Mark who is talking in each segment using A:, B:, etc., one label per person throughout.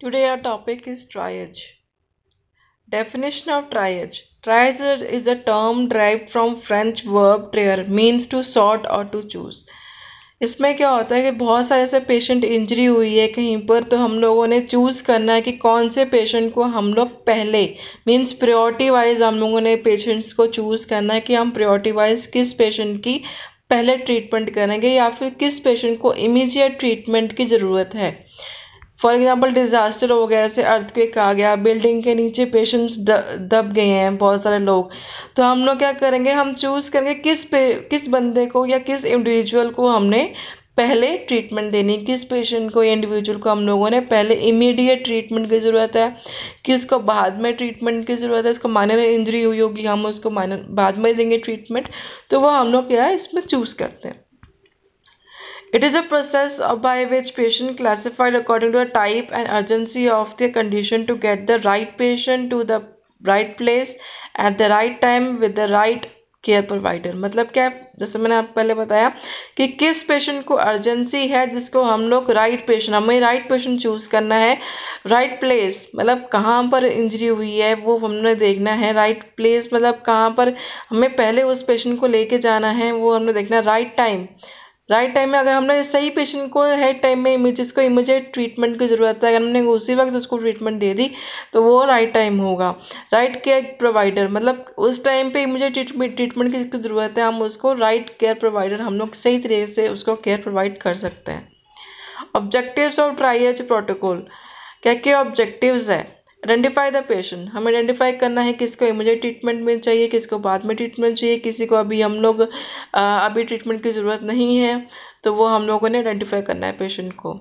A: Today our topic is triage. Definition of triage. Triage is a term derived from French verb traire, means to sort or to choose. इसमें क्या होता है कि बहुत सारे ऐसे पेशेंट इंजरी हुई है कहीं पर, तो हम लोगों ने चूज़ करना है कि कौन से पेशेंट को हम लोग पहले मीन्स प्रायोरिटी वाइज हम लोगों ने पेशेंट्स को चूज़ करना है कि हम प्रायोरिटी वाइज किस पेशेंट की पहले ट्रीटमेंट करेंगे या फिर किस पेशेंट को इमीडिएट ट्रीटमेंट की ज़रूरत है। फॉर एग्जांपल डिज़ास्टर हो गया, जैसे अर्थक्वेक आ गया, बिल्डिंग के नीचे पेशेंट्स दब गए हैं बहुत सारे लोग, तो हम लोग क्या करेंगे, हम चूज़ करेंगे किस बंदे को या किस इंडिविजुअल को हमने पहले ट्रीटमेंट देनी, किस पेशेंट को या इंडिविजुअल को हम लोगों ने पहले इमीडिएट ट्रीटमेंट की ज़रूरत है, किसको बाद में ट्रीटमेंट की ज़रूरत है। इसको माइनर इंजरी हुई होगी, हम उसको माइनर बाद में देंगे ट्रीटमेंट, तो वो हम लोग क्या है इसमें चूज़ करते हैं। It is a process by which patient classified according to the type and urgency of their condition to get the right patient to the right place at the right time with the right care provider. मतलब क्या है, जैसे मैंने आप पहले बताया कि किस पेशेंट को अर्जेंसी है, जिसको हम लोग हमें राइट पेशेंट चूज़ करना है। राइट प्लेस मतलब कहाँ पर इंजरी हुई है वो हमने देखना है। राइट प्लेस मतलब कहाँ पर हमें पहले उस पेशेंट को लेके जाना है वो हमने देखना है। राइट टाइम में अगर हमने सही पेशेंट को राइट टाइम में जिसको इमीडिएट ट्रीटमेंट की ज़रूरत है, अगर हमने उसी वक्त उसको ट्रीटमेंट दे दी तो वो राइट टाइम होगा। राइट केयर प्रोवाइडर मतलब उस टाइम पे इमीडिएट ट्रीटमेंट की जिसकी ज़रूरत है, हम उसको राइट केयर प्रोवाइडर हम लोग सही तरीके से उसको केयर प्रोवाइड कर सकते हैं। ऑब्जेक्टिव्स ऑफ ट्राइएज प्रोटोकॉल, क्या क्या ऑब्जेक्टिव्स है। आइडेंटिफाई द पेशेंट, हमें आइडेंटिफाई करना है किसको इमीडिएट ट्रीटमेंट में चाहिए, किसको बाद में ट्रीटमेंट चाहिए, किसी को अभी अभी ट्रीटमेंट की ज़रूरत नहीं है, तो वो हम लोगों ने आइडेंटिफाई करना है पेशेंट को।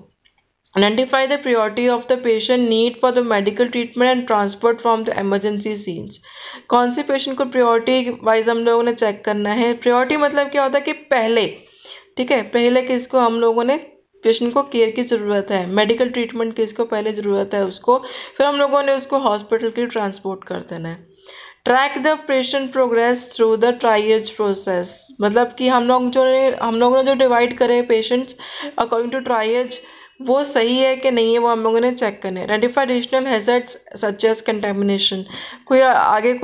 A: Identify the priority of the patient need for the medical treatment and transport from the emergency scenes. कौन सी पेशेंट को प्रायोरिटी वाइज हम लोगों ने चेक करना है। प्रायोरिटी मतलब क्या होता है कि पहले, ठीक है, पहले किसको हम लोगों ने पेशेंट को केयर की ज़रूरत है, मेडिकल ट्रीटमेंट की इसको पहले ज़रूरत है उसको, फिर हम लोगों ने उसको हॉस्पिटल के ट्रांसपोर्ट कर देना है। Track the patient progress through the triage process, मतलब कि हम लोगों ने जो डिवाइड करे पेशेंट्स अकॉर्डिंग टू ट्राइएज वो सही है कि नहीं है, वो हम लोगों ने चेक करना है। Identify additional hazards such as contamination, कोई आगे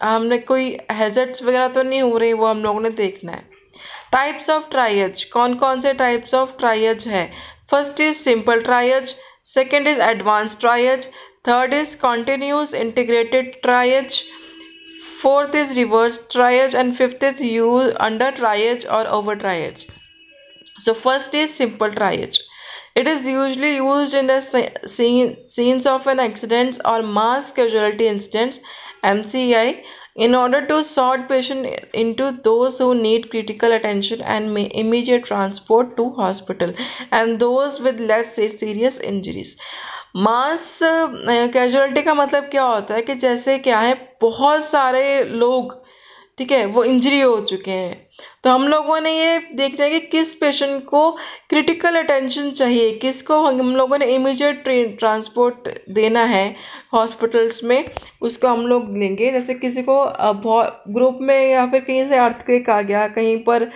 A: हमने कोई हैजर्ड्स वगैरह तो नहीं हो रही, वो हम लोगों ने देखना है। टाइप्स ऑफ ट्राइएज, कौन कौन से टाइप्स ऑफ ट्राइएज है। First is simple triage, second is advance triage, third is continuous integrated triage, fourth is reverse triage and fifth is use under triage और over triage. So first is simple triage. It is usually used in the scenes of an accidents or mass casualty incidents (MCI) in order to sort patient into those who need critical attention and immediate transport to hospital and those with less serious injuries. Mass casualty का मतलब क्या होता है कि जैसे क्या है, बहुत सारे लोग, ठीक है, वो इंजरी हो चुके हैं, तो हम लोगों ने ये देखना है कि किस पेशेंट को क्रिटिकल अटेंशन चाहिए, किसको हम लोगों ने इमीडिएट ट्रांसपोर्ट देना है हॉस्पिटल्स में, उसको हम लोग लेंगे। जैसे किसी को ग्रुप में या फिर कहीं से अर्थक्वेक आ गया कहीं पर,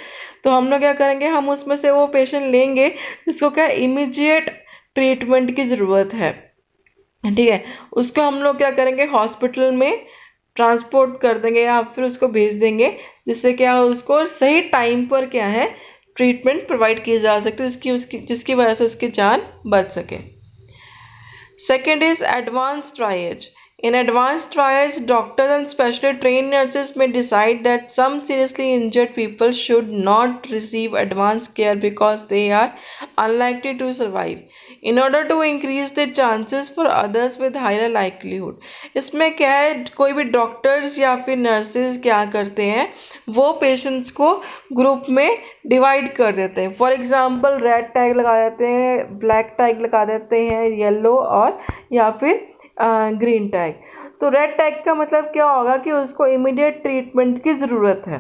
A: तो हम लोग क्या करेंगे, हम उसमें से वो पेशेंट लेंगे जिसको क्या इमीडिएट ट्रीटमेंट की ज़रूरत है, ठीक है, उसको हम लोग क्या करेंगे हॉस्पिटल में ट्रांसपोर्ट कर देंगे या फिर उसको भेज देंगे, जिससे क्या उसको सही टाइम पर क्या है ट्रीटमेंट प्रोवाइड की जा सकती है, जिसकी वजह से उसकी जान बच सके। Second is advance triage. In advanced triage, doctors and specially trained nurses may decide that some seriously injured people should not receive advanced care because they are unlikely to survive, in order to increase the chances for others with higher likelihood. इसमें क्या है, कोई भी doctors या फिर nurses क्या करते हैं, वो पेशेंट्स को ग्रुप में डिवाइड कर देते हैं। फॉर एग्जांपल रेड टैग लगा देते हैं, ब्लैक टैग लगा देते हैं, येलो और या फिर ग्रीन टैग। तो रेड टैग का मतलब क्या होगा कि उसको इमीडिएट ट्रीटमेंट की ज़रूरत है,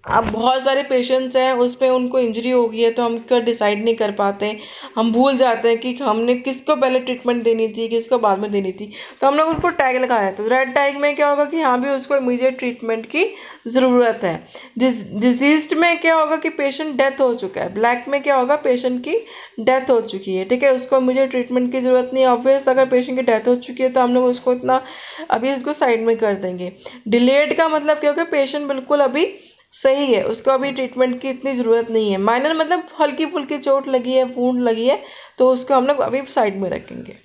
A: अब बहुत सारे पेशेंट्स हैं उस पे उनको इंजरी हो गई है तो हम क्या डिसाइड नहीं कर पाते, हम भूल जाते हैं कि हमने किसको पहले ट्रीटमेंट देनी थी किसको बाद में देनी थी, तो हम लोग उसको टैग लगाया है। तो रेड टैग में क्या होगा कि हाँ भी उसको इमीडिएट ट्रीटमेंट की ज़रूरत है। डिजीज्ड में क्या होगा कि पेशेंट डेथ हो चुका है, ब्लैक में क्या होगा पेशेंट की डेथ हो चुकी है, ठीक है, उसको इमीडिएट ट्रीटमेंट की ज़रूरत नहीं है। ऑब्वियस अगर पेशेंट की डेथ हो चुकी है तो हम लोग उसको इतना अभी इसको साइड में कर देंगे। डिलेड का मतलब क्या होगा पेशेंट बिल्कुल अभी सही है, उसको अभी ट्रीटमेंट की इतनी ज़रूरत नहीं है, माइनर मतलब हल्की फुल्की चोट लगी है वूंड लगी है तो उसको हम लोग अभी साइड में रखेंगे।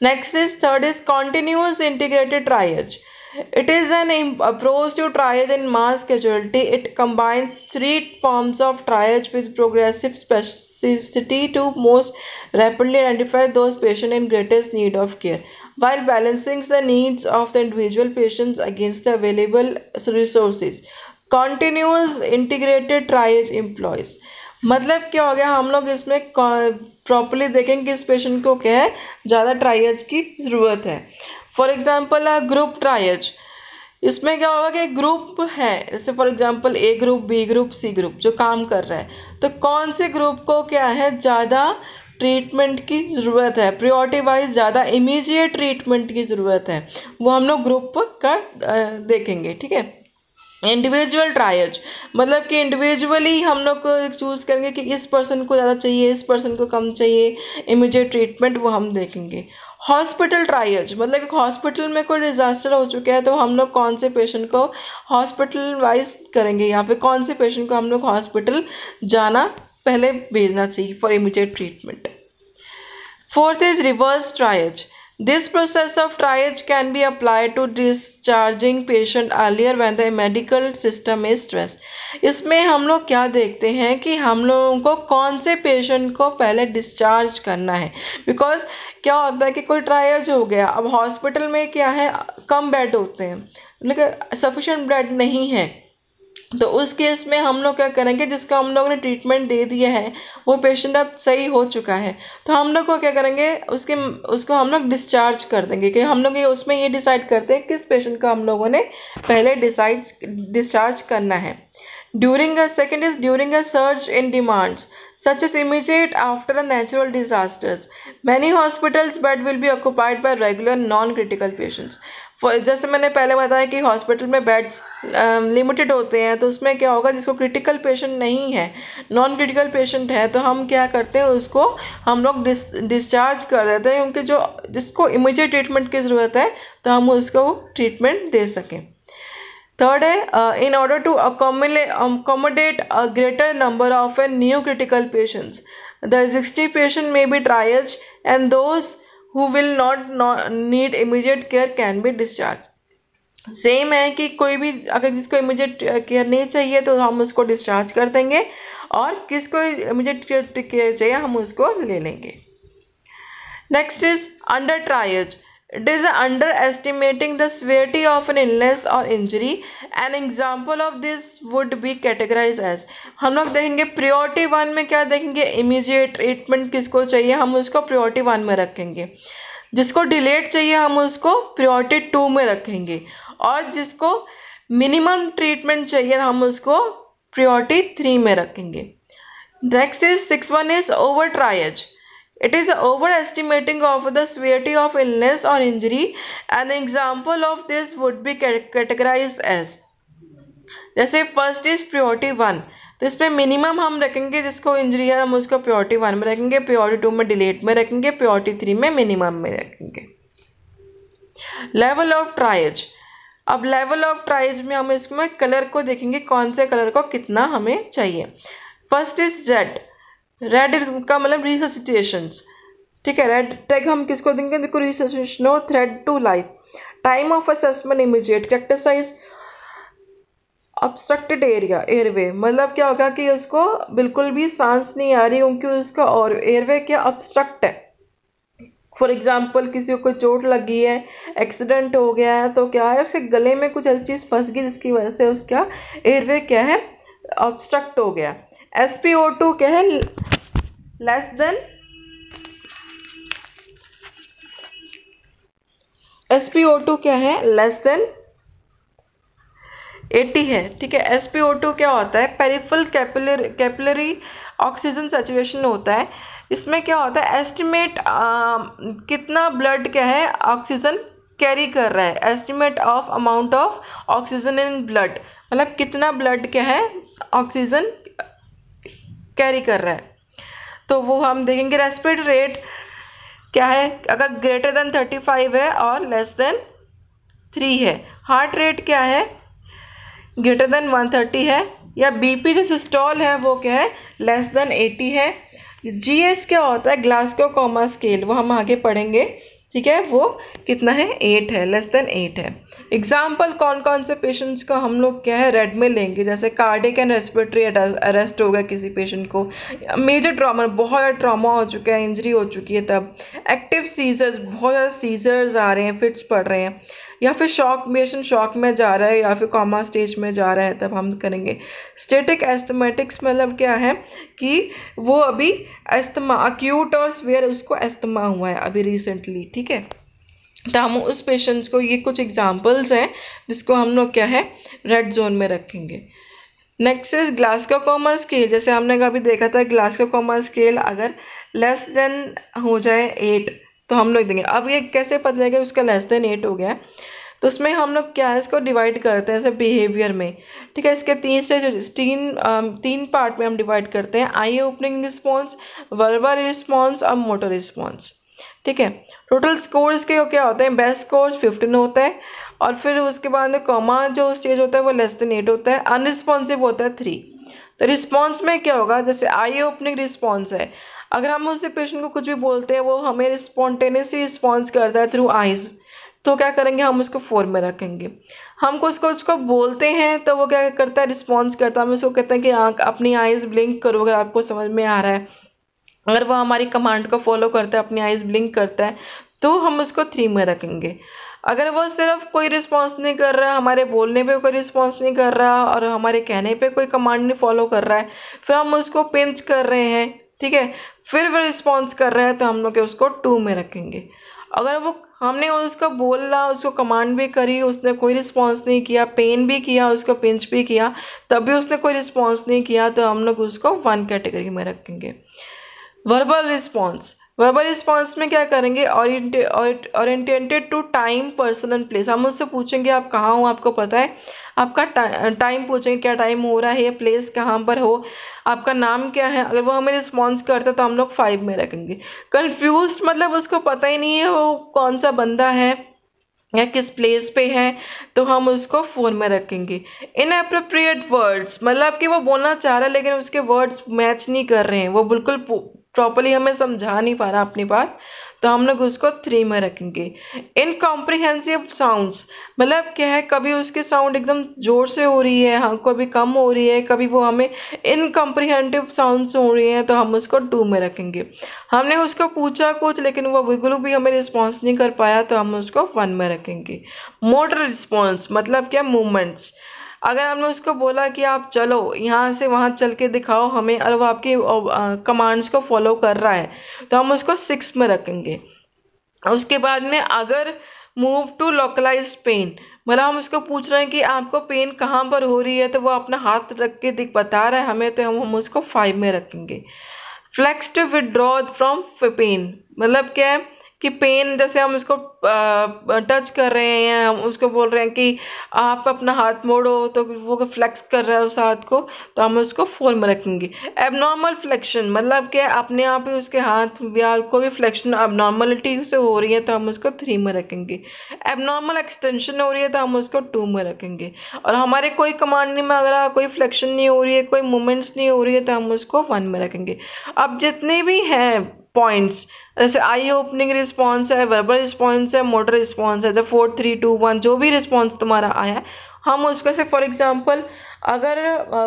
A: Next is third is continuous integrated triage. It is an approach to triage in mass casualty. It combines three forms of triage with progressive specificity to most rapidly identify those patients in greatest need of care, while balancing the needs of the individual patients against the available resources. Continuous integrated triage employs मतलब क्या हो गया, हम लोग इसमें properly देखेंगे कि इस पेशेंट को क्या है ज़्यादा ट्रायज की ज़रूरत है। फॉर एग्जाम्पल ग्रुप ट्रायज, इसमें क्या होगा कि एक ग्रुप है, जैसे for example A group B group C group जो काम कर रहा है, तो कौन से ग्रुप को क्या है ज़्यादा ट्रीटमेंट की ज़रूरत है, प्रायोरिटी वाइज ज़्यादा इमीडिएट ट्रीटमेंट की ज़रूरत है, वो हम लोग ग्रुप का देखेंगे, ठीक है। इंडिविजुअल ट्रायज मतलब कि इंडिविजुअली हम लोग को चूज़ करेंगे कि इस पर्सन को ज़्यादा चाहिए इस पर्सन को कम चाहिए, इमीडिएट ट्रीटमेंट वो हम देखेंगे। हॉस्पिटल ट्रायज मतलब कि हॉस्पिटल में कोई डिज़ास्टर हो चुका है तो हम लोग कौन से पेशेंट को हॉस्पिटल वाइज करेंगे या फिर कौन से पेशेंट को हम लोग हॉस्पिटल जाना पहले भेजना चाहिए for immediate treatment. Fourth is reverse triage. This process of triage can be applied to discharging patient earlier when the medical system is stressed. इसमें हम लोग क्या देखते हैं कि हम लोगों को कौन से पेशेंट को पहले डिस्चार्ज करना है, बिकॉज क्या होता है कि कोई ट्रायज हो गया, अब हॉस्पिटल में क्या है कम बेड होते हैं लेकिन सफिशेंट बेड नहीं है, तो उस केस में हम लोग क्या करेंगे जिसका हम लोग ने ट्रीटमेंट दे दिया है वो पेशेंट अब सही हो चुका है तो हम लोग को क्या करेंगे उसको हम लोग डिस्चार्ज कर देंगे कि हम लोग ये उसमें ये डिसाइड करते हैं किस पेशेंट का हम लोगों ने पहले डिस्चार्ज करना है। During a surge in demands such as immediate after a natural disasters. Many hospitals bed will be occupied by regular non-critical patients. जैसे मैंने पहले बताया कि हॉस्पिटल में बेड्स लिमिटेड होते हैं तो उसमें क्या होगा जिसको क्रिटिकल पेशेंट नहीं है नॉन क्रिटिकल पेशेंट है तो हम क्या करते हैं उसको हम लोग डिस्चार्ज कर देते हैं क्योंकि जो जिसको इमीडिएट ट्रीटमेंट की ज़रूरत है तो हम उसको ट्रीटमेंट दे सकें। थर्ड है in order to accommodate a greater number of new critical patients, the existing patient may be triaged and those who will not need immediate care can be discharged. Same है कि कोई भी अगर जिसको immediate care नहीं चाहिए तो हम उसको डिस्चार्ज कर देंगे और किसको इमीडिएट केयर चाहिए हम उसको ले लेंगे। Next is under triage. It is underestimating the severity of an illness or injury. An example of this would be categorized as, हम लोग देखेंगे priority 1 में क्या देखेंगे immediate treatment किसको चाहिए हम उसको priority 1 में रखेंगे, जिसको delayed चाहिए हम उसको priority 2 में रखेंगे और जिसको minimum treatment चाहिए हम उसको priority 3 में रखेंगे। Next is 6-1 is over triage. It is overestimating of the severity of illness or injury. An example of this would be categorized as, जैसे फर्स्ट इज priority 1 तो इसमें मिनिमम हम रखेंगे जिसको इंजरी है हम उसको priority 1 में रखेंगे, priority 2 में डिलेट में रखेंगे, priority 3 में मिनिमम में रखेंगे। Level of triage. अब लेवल ऑफ ट्रायज में हम इसमें कलर को देखेंगे कौन से कलर को कितना हमें चाहिए। First is red. रेड का मतलब रिससिटेशंस, ठीक है, रेड टैग हम किसको देंगे देखो रिससिटेशन और threat to life. Time of assessment immediate, characterize obstructed area airway मतलब क्या होगा कि उसको बिल्कुल भी सांस नहीं आ रही क्योंकि उसका और एयरवे क्या ऑब्स्ट्रक्ट है। फॉर एग्जाम्पल किसी को चोट लगी है एक्सीडेंट हो गया है तो क्या है उसके गले में कुछ ऐसी चीज़ फंस गई जिसकी वजह से उसका एयरवे क्या है ऑब्स्ट्रक्ट हो गया। SpO2 क्या है लेस देन, SpO2 क्या है लेस देन 80 है, ठीक है। SpO2 क्या होता है, पेरिफेरल कैपिलरी ऑक्सीजन सैचुरेशन होता है। इसमें क्या होता है, एस्टिमेट कितना ब्लड क्या है ऑक्सीजन कैरी कर रहा है, estimate of amount of oxygen in blood, मतलब कितना ब्लड क्या है ऑक्सीजन कैरी कर रहा है। तो वो हम देखेंगे। रेस्पिरेटरी रेट क्या है, अगर ग्रेटर देन 35 है और लेस देन 3 है। हार्ट रेट क्या है, ग्रेटर देन 130 है, या बीपी जो सिस्टोल है वो क्या है, लेस देन 80 है। जीएस क्या होता है, ग्लासगो कोमा स्केल, वो हम आगे पढ़ेंगे, ठीक है। वो कितना है, 8 है, लेस देन 8 है। एग्जाम्पल कौन कौन से पेशेंट्स का हम लोग क्या है रेड में लेंगे, जैसे कार्डिक एंड रेस्पिरेटरी अरेस्ट हो गया किसी पेशेंट को, मेजर ट्रॉमा, बहुत ज़्यादा ट्रॉमा हो चुका है, इंजरी हो चुकी है, तब एक्टिव सीजर्स, बहुत ज़्यादा सीजर्स आ रहे हैं, फिट्स पड़ रहे हैं, या फिर पेशेंट शॉक में जा रहा है या फिर कॉमा स्टेज में जा रहा है, तब हम करेंगे। स्टेटिक एस्थमेटिक्स मतलब क्या है कि वो अभी एस्थमा अक्यूट और सीवियर उसको एस्थमा हुआ है अभी रिसेंटली, ठीक है। तो हम उस पेशेंट्स को, ये कुछ एग्जांपल्स हैं जिसको हम लोग क्या है रेड जोन में रखेंगे। Next is Glasgow coma scale, जैसे हमने अभी देखा था ग्लासगो कोमा स्केल अगर लेस देन हो जाए 8 तो हम लोग देंगे। अब ये कैसे पता चलेगा उसका लेस देन 8 हो गया, तो उसमें हम लोग क्या है इसको डिवाइड करते हैं ऐसे बिहेवियर में, ठीक है। इसके 3 पार्ट में हम डिवाइड करते हैं, आई ओपनिंग रिस्पॉन्स, वर्बल रिस्पॉन्स और मोटर रिस्पॉन्स, ठीक है। टोटल स्कोर्स के क्या होते हैं, बेस्ट स्कोर्स 15 होता है, और फिर उसके बाद में कॉमा जो स्टेज होता है वो लेस देन 8 होता है, अनरिस्पॉन्सिव होता है 3। तो रिस्पॉन्स में क्या होगा, जैसे आई ओपनिंग रिस्पॉन्स है, अगर हम उससे पेशेंट को कुछ भी बोलते हैं वो हमें स्पॉन्टेनियसली रिस्पॉन्स करता है थ्रू आइज़, तो क्या करेंगे हम उसको 4 में रखेंगे। हम उसको बोलते हैं तो वो क्या करता है, रिस्पॉन्स करता है, हम उसको कहते हैं कि आँख अपनी आइज़ ब्लिंक करो अगर आपको समझ में आ रहा है। अगर वो हमारी कमांड को फॉलो करता है, अपनी आइज़ ब्लिंक करता है, तो हम उसको 3 में रखेंगे। अगर वो सिर्फ कोई रिस्पॉन्स नहीं कर रहा, हमारे बोलने पे कोई रिस्पॉन्स नहीं कर रहा और हमारे कहने पे कोई कमांड नहीं फॉलो कर रहा है, फिर हम उसको पिंच कर रहे हैं, ठीक है, फिर वो रिस्पॉन्स कर रहे हैं, तो हम लोग उसको 2 में रखेंगे। अगर वो हमने उसको बोला, उसको कमांड भी करी, उसने कोई रिस्पॉन्स नहीं किया, पेन भी किया, उसको पिंच भी किया, तब भी उसने कोई रिस्पॉन्स नहीं किया, तो हम लोग उसको 1 कैटेगरी में रखेंगे। वर्बल रिस्पॉन्स में क्या करेंगे, oriented to time, person and place. हम उससे पूछेंगे आप कहाँ हो, आपको पता है, आपका टाइम पूछेंगे क्या टाइम हो रहा है, प्लेस कहाँ पर हो, आपका नाम क्या है। अगर वो हमें रिस्पॉन्स करता है तो हम लोग 5 में रखेंगे। कन्फ्यूज्ड मतलब उसको पता ही नहीं है वो कौन सा बंदा है या किस प्लेस पे है, तो हम उसको 4 में रखेंगे। इनएप्रोप्रिएट वर्ड्स मतलब कि वो बोलना चाह रहा है लेकिन उसके वर्ड्स मैच नहीं कर रहे हैं, वो बिल्कुल प्रॉपर्ली हमें समझा नहीं पा रहा अपनी बात, तो हम लोग उसको 3 में रखेंगे। इनकॉम्प्रिहेंसिव साउंड्स मतलब क्या है, कभी उसकी साउंड एकदम ज़ोर से हो रही है, हाँ कभी कम हो रही है, कभी वो हमें इनकॉम्प्रिहेंसिव साउंड्स हो रही हैं, तो हम उसको 2 में रखेंगे। हमने उसको पूछा कुछ लेकिन वो बिल्कुल भी हमें रिस्पॉन्स नहीं कर पाया, तो हम उसको 1 में रखेंगे। मोटर रिस्पॉन्स मतलब क्या, मूवमेंट्स। अगर हमने उसको बोला कि आप चलो यहाँ से वहाँ चल के दिखाओ हमें, और वो आपकी कमांड्स को फॉलो कर रहा है, तो हम उसको 6 में रखेंगे। उसके बाद में अगर मूव टू लोकलाइज्ड पेन मतलब हम उसको पूछ रहे हैं कि आपको पेन कहाँ पर हो रही है, तो वो अपना हाथ रख के बता रहा है हमें, तो हम उसको 5 में रखेंगे। Flex to withdraw from pain मतलब क्या है कि पेन जैसे हम उसको टच कर रहे हैं, हम उसको बोल रहे हैं कि आप अपना हाथ मोड़ो, तो वो फ्लेक्स कर रहा है उस हाथ को, तो हम उसको 4 में रखेंगे। एबनॉर्मल फ्लेक्शन मतलब क्या, अपने आप ही उसके हाथ या कोई भी फ्लेक्शन एबनॉर्मलिटी से हो रही है, तो हम उसको 3 में रखेंगे। एबनॉर्मल एक्सटेंशन हो रही है, तो हम उसको 2 में रखेंगे। और हमारे कोई कमांड नहीं मांग रहा, कोई फ्लेक्शन नहीं हो रही है, कोई मूवमेंट्स नहीं हो रही है, तो हम उसको 1 में रखेंगे। अब जितने भी हैं पॉइंट्स, जैसे आई ओपनिंग रिस्पॉन्स है, वर्बल रिस्पॉन्स है, मोटर रिस्पॉन्स है, जब 4 3 2 1 जो भी रिस्पॉन्स तुम्हारा आया है, हम उसको से फॉर एग्जांपल अगर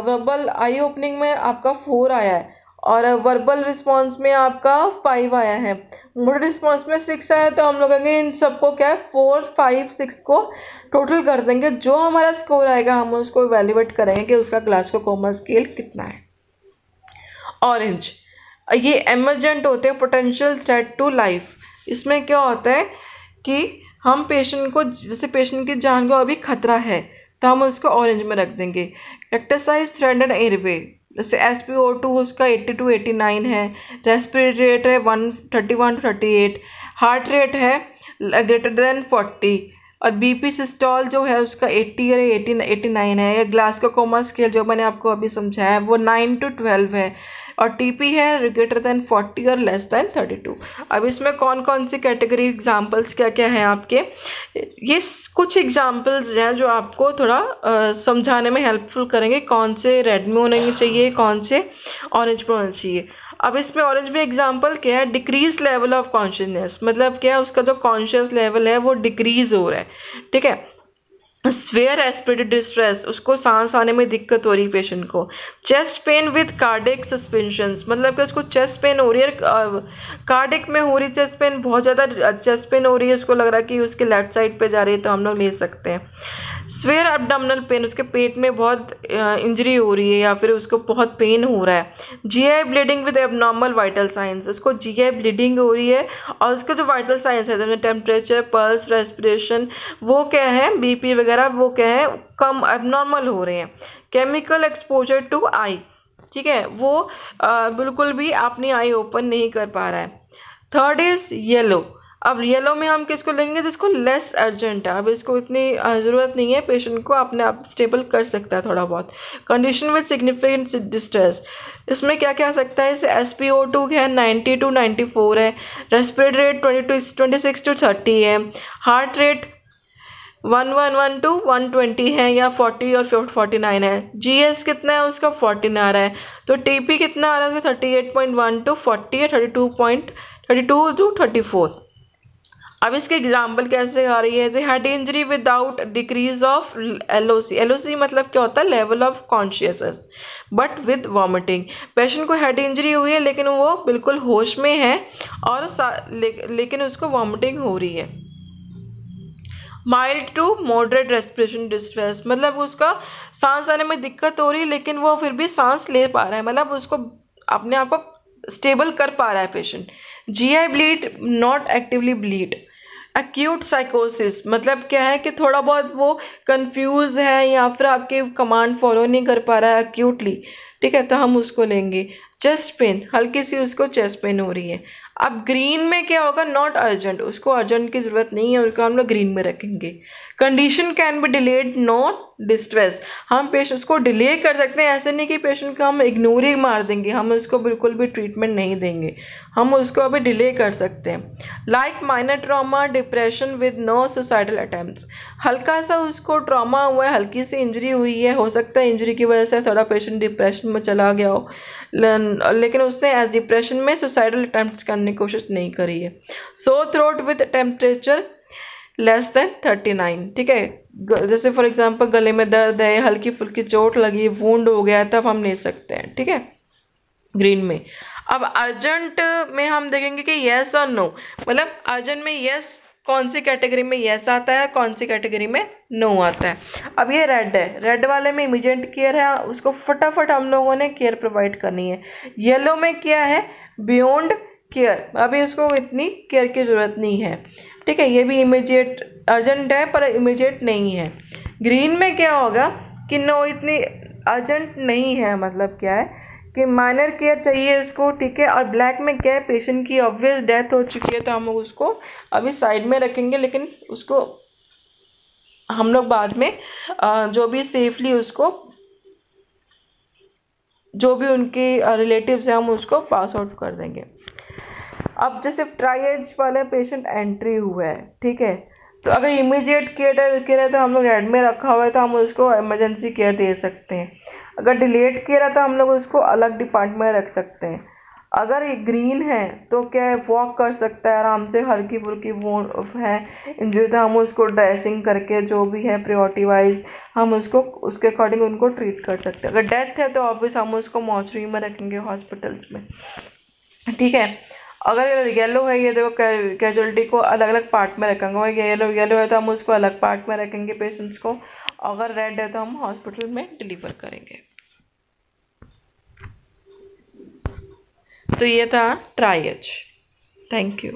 A: वर्बल आई ओपनिंग में आपका 4 आया है और वर्बल रिस्पॉन्स में आपका 5 आया है, मोटर रिस्पॉन्स में 6 आया है, तो हम लोग कहेंगे इन सबको क्या है 4 5 6 को टोटल कर देंगे। जो हमारा स्कोर आएगा हम उसको इवैल्यूएट करेंगे कि उसका ग्लासगो कोमा स्केल कितना है। ऑरेंज ये एमरजेंट होते हैं, पोटेंशियल थ्रेट टू लाइफ। इसमें क्या होता है कि हम पेशेंट को, जैसे पेशेंट की जान को अभी खतरा है, तो हम उसको ऑरेंज में रख देंगे। रेक्टेसाइज थ्रेड एंड एयरवे, जैसे SpO2 उसका 80 to 89 है, रेस्पिरेटरी रेट है 131 to 38, हार्ट रेट है ग्रेटर देन 40, और BP सिस्टोल जो है उसका 80 या 89 है। ग्लासगो कोमा स्केल जो मैंने आपको अभी समझाया है वो 9 to 12 है, और TP है ग्रेटर देन 40 और लेस देन 32। अब इसमें कौन कौन सी कैटेगरी एग्जांपल्स क्या क्या हैं आपके, ये कुछ एग्जांपल्स हैं जो आपको थोड़ा समझाने में हेल्पफुल करेंगे कौन से रेड में होने चाहिए, कौन से ऑरेंज में होना चाहिए। अब इसमें ऑरेंज में एग्जांपल क्या है, डिक्रीज लेवल ऑफ कॉन्शियसनेस, मतलब क्या है उसका जो कॉन्शियस लेवल है वो डिक्रीज हो रहा है, ठीक है। स्वेयर रेस्पिरेटरी डिस्ट्रेस, उसको सांस आने में दिक्कत हो रही है पेशेंट को। Chest pain with cardiac suspensions, मतलब कि उसको चेस्ट पेन हो रही है, कार्डिक में हो रही चेस्ट पेन, बहुत ज़्यादा चेस्ट पेन हो रही है, उसको लग रहा है कि उसके लेफ्ट साइड पे जा रही है, तो हम लोग ले सकते हैं। स्वेयर एब्डोमिनल पेन, उसके पेट में बहुत इंजरी हो रही है या फिर उसको बहुत पेन हो रहा है। GI bleeding with abnormal vital science, उसको GI ब्लीडिंग हो रही है और उसके जो वाइटल साइंस है जैसे टेम्परेचर, पल्स, रेस्पिरेशन, वो क्या है, BP वगैरह वो क्या है, कम एबनॉर्मल हो रहे हैं। केमिकल एक्सपोजर टू आई, ठीक है, वो बिल्कुल भी अपनी आई ओपन नहीं कर पा रहा है। Third is yellow. अब येलो में हम किसको लेंगे, जिसको लेस अर्जेंट है, अब इसको इतनी ज़रूरत नहीं है, पेशेंट को अपने आप स्टेबल कर सकता है थोड़ा बहुत। कंडीशन विद सिग्निफिकेंट डिस्ट्रेस, इसमें क्या क्या आ सकता है, इसे SpO2 है 90 to 94 है, रेस्पिरेटरी रेट 26 to 30 है, हार्ट रेट 111 to 120 है या 40 और 49 है, GS कितना है उसका 14 आ रहा है, तो TP कितना आ रहा है उसका 38.1 to 40 या 32 to 34। अब इसके एग्जाम्पल कैसे आ रही है, जैसे head injury without decrease of LOC, LOC मतलब क्या होता है, level of consciousness, but with vomiting. Patient को हेड इंजरी हुई है लेकिन वो बिल्कुल होश में है और लेकिन उसको वॉमिटिंग हो रही है। Mild to moderate respiration distress, मतलब उसका सांस आने में दिक्कत हो रही है लेकिन वो फिर भी सांस ले पा रहा है, मतलब उसको अपने आप को स्टेबल कर पा रहा है patient. GI bleed not actively bleed. Acute साइकोसिस, मतलब क्या है कि थोड़ा बहुत वो कंफ्यूज है या फिर आपके कमांड फॉलो नहीं कर पा रहा है एक्यूटली, ठीक है, तो हम उसको लेंगे। चेस्ट पेन, हल्की सी उसको चेस्ट पेन हो रही है। अब ग्रीन में क्या होगा, नॉट अर्जेंट, उसको अर्जेंट की ज़रूरत नहीं है, उसको हम लोग ग्रीन में रखेंगे। Condition can be delayed, not distress, हम पेशेंट को डिले कर सकते हैं, ऐसे नहीं कि पेशेंट को हम इग्नोर ही मार देंगे, हम उसको बिल्कुल भी ट्रीटमेंट नहीं देंगे, हम उसको अभी डिले कर सकते हैं। Like minor trauma, depression with no suicidal attempts, हल्का सा उसको ट्रॉमा हुआ है, हल्की सी इंजरी हुई है, हो सकता है इंजरी की वजह से थोड़ा पेशेंट डिप्रेशन में चला गया हो, लेकिन उसने एज डिप्रेशन में सुसाइडल अटैम्प्ट्स करने की कोशिश नहीं करी है। So throat with temperature less than 39, ठीक है, जैसे फॉर एग्जांपल गले में दर्द है, हल्की फुल्की चोट लगी, वुंड हो गया है, तब हम ले सकते हैं, ठीक है, ग्रीन में। अब अर्जेंट में हम देखेंगे कि येस और नो, मतलब अर्जेंट में येस कौन सी कैटेगरी में येस आता है, कौन सी कैटेगरी में नो आता है। अब ये रेड है, रेड वाले में इमीडिएट केयर है, उसको फटाफट हम लोगों ने केयर प्रोवाइड करनी है। येलो में क्या है, बियॉन्ड केयर, अभी उसको इतनी केयर की ज़रूरत नहीं है, ठीक है, ये भी इमीडिएट अर्जेंट है पर इमीडिएट नहीं है। ग्रीन में क्या होगा कि नो इतनी अर्जेंट नहीं है, मतलब क्या है कि माइनर केयर चाहिए इसको, ठीक है, और ब्लैक में क्या है, पेशेंट की ऑब्वियस डेथ हो चुकी है तो हम लोग उसको अभी साइड में रखेंगे, लेकिन उसको हम लोग बाद में जो भी सेफली उसको, जो भी उनके रिलेटिव्स हैं हम उसको पास आउट कर देंगे। अब जैसे ट्राइएज वाले पेशेंट एंट्री हुआ है, ठीक है, तो अगर इमीडिएट केयर है तो हम लोग रेड में रखा हुआ है तो हम उसको इमरजेंसी केयर दे सकते हैं। अगर डिलेड केयर है तो हम लोग उसको अलग डिपार्टमेंट में रख सकते हैं। अगर ये ग्रीन है तो क्या है, वॉक कर सकता है आराम से, हल्की फुल्की वो है इंजरी तो हम उसको ड्रेसिंग करके जो भी है प्रायोरिटी वाइज हम उसको उसके अकॉर्डिंग उनको ट्रीट कर सकते हैं। अगर डेथ है तो ऑब्वियस हम उसको मॉर्चरी में रखेंगे हॉस्पिटल्स में, ठीक है। अगर येलो है, ये देखो कैजुअलिटी को अलग अलग पार्ट में रखेंगे, येलो है तो हम उसको अलग पार्ट में रखेंगे पेशेंट्स को, अगर रेड है तो हम हॉस्पिटल में डिलीवर करेंगे। तो ये था ट्राइएज। Thank you.